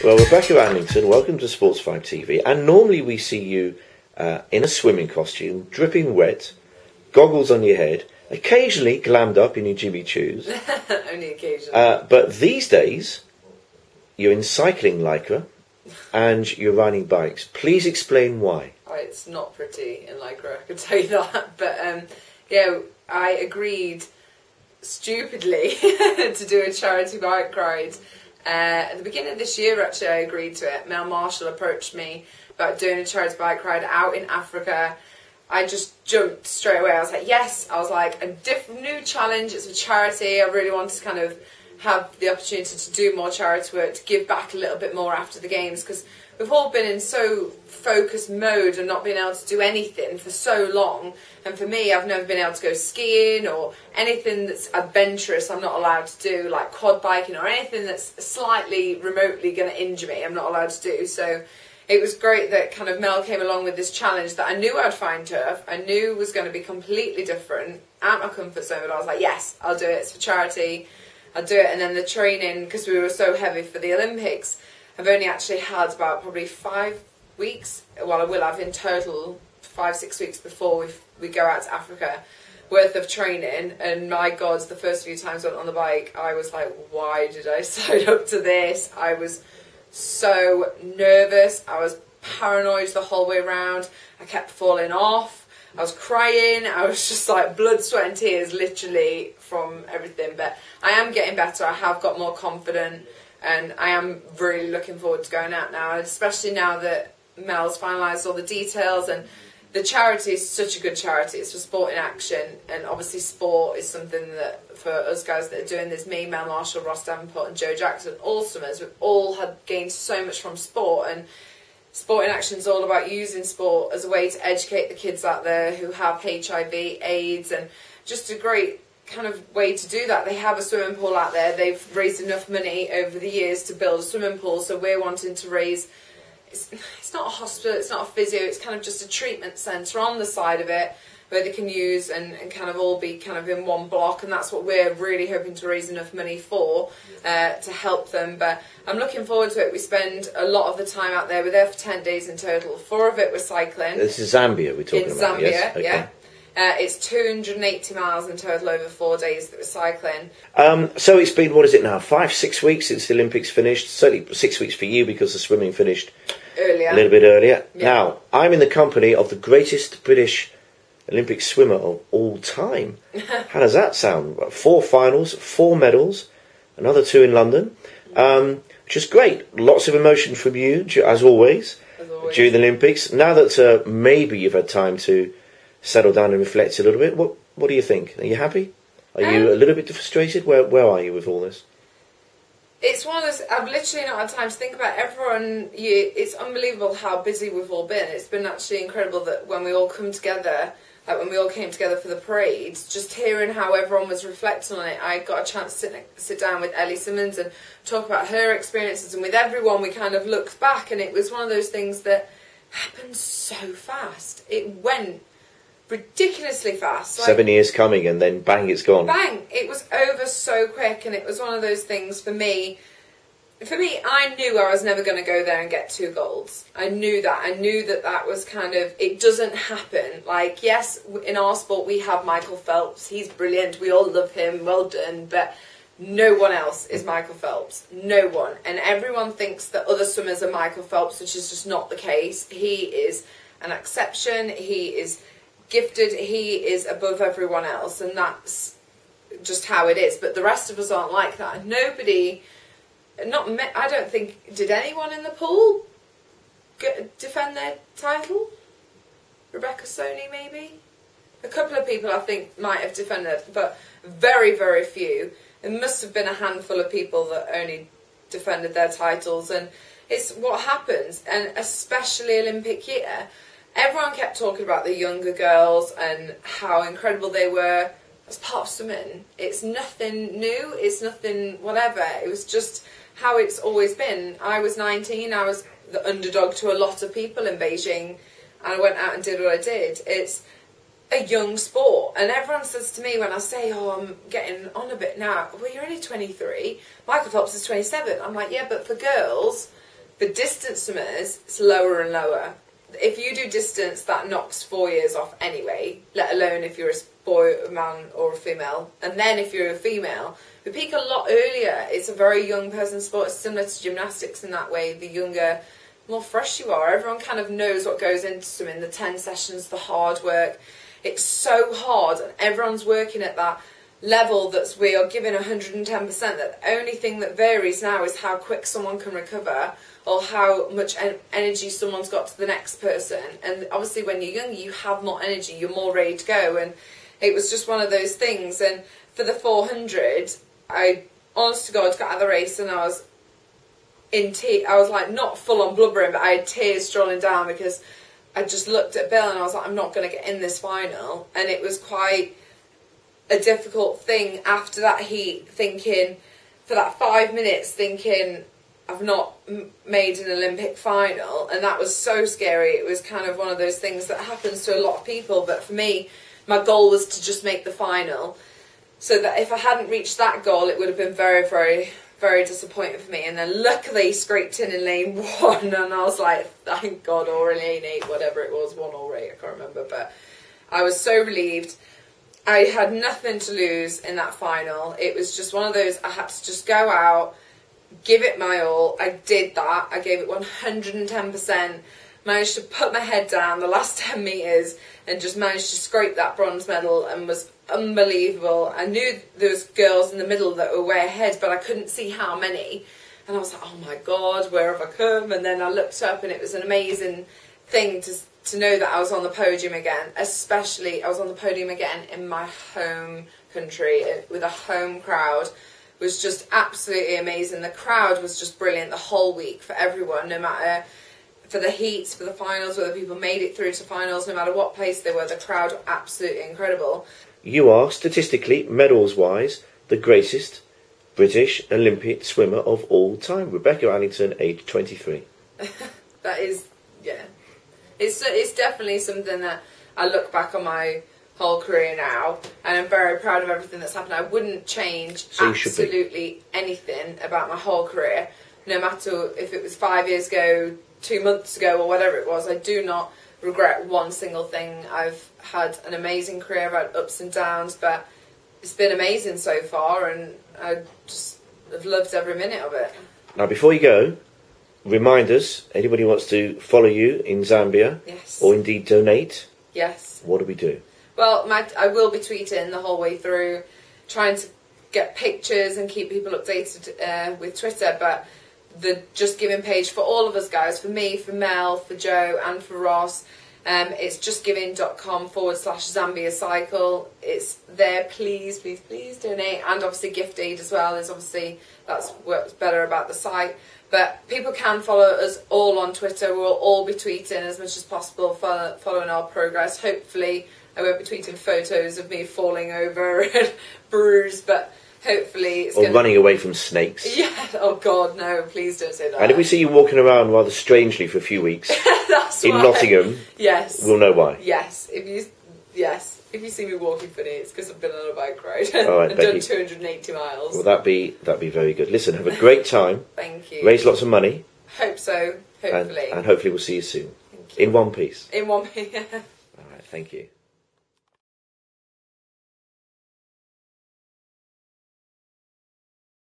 Well, Rebecca Adlington, welcome to Sportsvibe TV. And normally we see you in a swimming costume, dripping wet, goggles on your head, occasionally glammed up in your Jimmy Choos. Only occasionally. But these days, you're in cycling lycra and you're riding bikes. Please explain why. Oh, it's not pretty in lycra, I can tell you that. But yeah, I agreed stupidly to do a charity bike ride. At the beginning of this year, actually, I agreed to it. Mel Marshall approached me about doing a charity bike ride out in Africa. I just jumped straight away. I was like, yes. I was like, a new challenge. It's a charity. I really wanted to kind of have the opportunity to do more charity work, to give back a little bit more after the games, because we've all been in so focused mode and not been able to do anything for so long. And for me, I've never been able to go skiing or anything that's adventurous. I'm not allowed to do, like quad biking or anything that's slightly remotely going to injure me. I'm not allowed to do. So it was great that kind of Mel came along with this challenge that I knew I'd find tough. I knew was going to be completely different, out my comfort zone. But I was like, yes, I'll do it. It's for charity. I'll do it. And then the training, because we were so heavy for the Olympics, I've only actually had about probably 5 weeks. Well, I will have in total 5-6 weeks before we go out to Africa worth of training. And my God, the first few times I went on the bike, I was like, why did I sign up to this? I was so nervous. I was paranoid the whole way around. I kept falling off. I was crying. I was just like blood, sweat and tears literally from everything. But I am getting better. I have got more confident. And I am really looking forward to going out now, especially now that Mel's finalised all the details. And the charity is such a good charity. It's for sport in action. And obviously sport is something that, for us guys that are doing this, me, Mel Marshall, Ross Davenport and Joe Jackson, all swimmers, we've all had gained so much from sport. And sport in action is all about using sport as a way to educate the kids out there who have HIV, AIDS, and just a great kind of way to do that. They have a swimming pool out there. They've raised enough money over the years to build a swimming pool, so we're wanting to raise, it's not a hospital, it's not a physio, it's kind of just a treatment centre on the side of it where they can use and kind of all be kind of in one block, and that's what we're really hoping to raise enough money for, to help them. But I'm looking forward to it. We spend a lot of the time out there. We're there for 10 days in total. 4 of it we're cycling. This is Zambia we're talking about. Zambia, yes? Okay. yeah. It's 280 miles in total over 4 days that we're cycling. So it's been, what is it now, 5-6 weeks since the Olympics finished? Certainly 6 weeks for you because the swimming finished earlier. A little bit earlier. Yeah. Now, I'm in the company of the greatest British Olympic swimmer of all time. How does that sound? 4 finals, 4 medals, another 2 in London, which is great. Lots of emotion from you, as always, during the Olympics. Now that maybe you've had time to settle down and reflect a little bit, what do you think? Are you happy? Are you a little bit frustrated? Where are you with all this? It's one of those, I've literally not had time to think about everyone. It's unbelievable how busy we've all been. It's been actually incredible that when we all come together, like when we all came together for the parades, just hearing how everyone was reflecting on it, I got a chance to sit down with Ellie Simmons and talk about her experiences, and with everyone we kind of looked back, and it was one of those things that happened so fast. It went ridiculously fast. Like, 7 years coming and then bang, it's gone. Bang! It was over so quick, and it was one of those things for me. I knew I was never going to go there and get 2 golds. I knew that. I knew that was kind of, it doesn't happen. Like, yes, in our sport we have Michael Phelps. He's brilliant. We all love him. Well done. But no one else is Michael Phelps. No one. And everyone thinks that other swimmers are Michael Phelps, which is just not the case. He is an exception. He is gifted. He is above everyone else. And that's just how it is. But the rest of us aren't like that. Nobody... I don't think, did anyone in the pool defend their title? Rebecca Stoney, maybe? A couple of people I think might have defended, but very, very few. There must have been a handful of people that only defended their titles, and it's what happens, and especially Olympic year. Everyone kept talking about the younger girls and how incredible they were as part of swimming. It's nothing new, it's nothing whatever, it was just how it's always been. I was 19, I was the underdog to a lot of people in Beijing, and I went out and did what I did. It's a young sport, and everyone says to me when I say, oh, I'm getting on a bit now, well, you're only 23, Michael Phelps is 27. I'm like, yeah, but for girls, For distance swimmers, it's lower and lower. If you do distance, that knocks 4 years off anyway, let alone if you're a boy, a man or a female. And then if you're a female, we peak a lot earlier. It's a very young person's sport. It's similar to gymnastics in that way. The younger, more fresh you are. Everyone kind of knows what goes into swimming, the 10 sessions, the hard work. It's so hard, and everyone's working at that level that we are giving 110%. That the only thing that varies now is how quick someone can recover, or how much energy someone's got to the next person. And obviously when you're younger, you have more energy, you're more ready to go. And it was just one of those things. And for the 400, I, honest to God, got out of the race and I was in tears. I was like, not full on blubbering, but I had tears strolling down because I just looked at Bill and I was like, I'm not going to get in this final. And it was quite a difficult thing after that heat, thinking, for that 5 minutes, thinking, I've not made an Olympic final, and that was so scary. It was kind of one of those things that happens to a lot of people, but for me, my goal was to just make the final, so that if I hadn't reached that goal, it would have been very, very, very disappointing for me. And then luckily scraped in lane 1, and I was like, thank God, or in lane 8, whatever it was, 1 or 8, I can't remember, but I was so relieved. I had nothing to lose in that final. It was just one of those, I had to just go out, give it my all. I did that. I gave it 110%. Managed to put my head down the last 10 metres and just managed to scrape that bronze medal, and was unbelievable. I knew there was girls in the middle that were way ahead, but I couldn't see how many. And I was like, oh my God, where have I come? And then I looked up and it was an amazing thing to know that I was on the podium again. Especially, I was on the podium again in my home country with a home crowd. Was just absolutely amazing. The crowd was just brilliant the whole week for everyone, no matter for the heats, for the finals, whether people made it through to finals, no matter what place they were, the crowd were absolutely incredible. You are, statistically, medals-wise, the greatest British Olympic swimmer of all time. Rebecca Adlington, aged 23. That is, yeah. It's definitely something that I look back on my whole career now, and I'm very proud of everything that's happened. I wouldn't change absolutely anything about my whole career, no matter if it was 5 years ago, 2 months ago, or whatever it was. I do not regret one single thing. I've had an amazing career. I've had ups and downs, but it's been amazing so far, and I just have loved every minute of it. Now, before you go, remind us, anybody who wants to follow you in Zambia, yes, or indeed donate, yes, what do we do? Well, I will be tweeting the whole way through, trying to get pictures and keep people updated with Twitter, but the Just Giving page for all of us guys, for me, for Mel, for Joe and for Ross, it's justgiving.com/Zambia Cycle. It's there, please, please, please donate, and obviously Gift Aid as well is obviously, that's what's better about the site. But people can follow us all on Twitter. We'll all be tweeting as much as possible, following our progress. Hopefully I won't be tweeting photos of me falling over and bruised, but hopefully it's or running away from snakes. Yeah, oh God, no, please don't say that. And if we see you walking around rather strangely for a few weeks That's in why. Nottingham, yes, we'll know why. Yes, if you see me walking funny, it's because I've been on a bike ride All right, and Becky, done 280 miles. Well, that'd be very good. Listen, have a great time. Thank you. Raise lots of money. Hope so, hopefully. And hopefully we'll see you soon. Thank you. In one piece. In one piece. All right, thank you.